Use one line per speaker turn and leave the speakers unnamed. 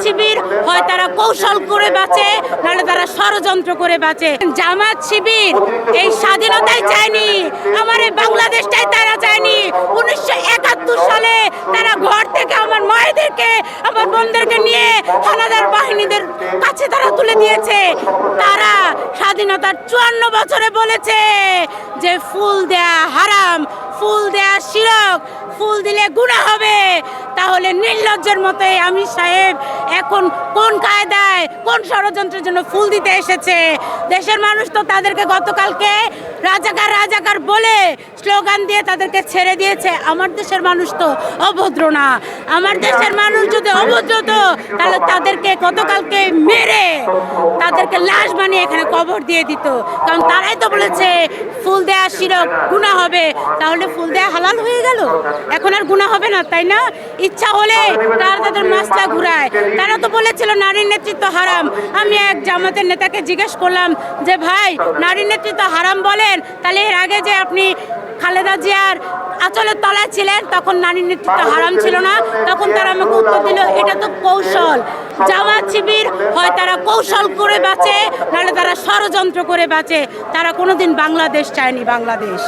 শিবির হয় তারা কৌশল করে বাঁচে, নাহলে তারা ষড়যন্ত্র করে বাঁচে। জামাত শিবির এই স্বাধীনতাই চায়নি, আমার এই বাংলাদেশটাই তারা চায়নি। 1971 সালে তারা ঘর থেকে আমার মায়েদেরকে, আমার বোনদেরকে নিয়ে হানাদার বাহিনীদের কাছে তারা তুলে দিয়েছে। তারা স্বাধীনতার 54 বছরে বলেছে যে ফুল দেয়া হারাম, ফুল দেয়া শিরক, ফুল দিলে গুনাহ হবে। তাহলে নির্লজ্জের মতো আমির সাহেব এখন কোন কায়দায়, কোন ষড়যন্ত্রের জন্য ফুল দিতে এসেছে? দেশের মানুষ তো তাদেরকে গতকালকে রাজাকার রাজাকার বলে স্লোগান দিয়ে তাদেরকে ছেড়ে দিয়েছে। আমার দেশের মানুষ তো অভদ্র না। আমার দেশের মানুষ যদি অভদ্র হতো তাহলে তাদেরকে গতকালকে মেরে তাদেরকে লাশ বানিয়ে এখানে কবর দিয়ে দিত। কারণ তারাই তো বলেছে ফুল দেয়া শিরক, গুনাহ হবে। তাহলে ফুল দেয়া হালাল হয়ে গেল, এখন আর গুনাহ হবে না, তাই না? ইচ্ছা হলে তারা তাদের মাসলা ঘুরায়। তারা তো বলেছিল নারীর নেতৃত্ব হারাম। আমি এক জামাতের নেতাকে জিজ্ঞেস করলাম যে ভাই, নারীর নেতৃত্ব হারাম বলেন, তাহলে এর আগে যে আপনি খালেদা জিয়ার আঁচলের তলায় ছিলেন তখন নারীর নেতৃত্ব হারাম ছিল না? তখন তারা আমাকে উত্তর দিল এটা তো কৌশল। জামাত শিবির হয় তারা কৌশল করে বাঁচে, নাহলে তারা ষড়যন্ত্র করে বাঁচে। তারা কোনোদিন বাংলাদেশ চায়নি, বাংলাদেশ।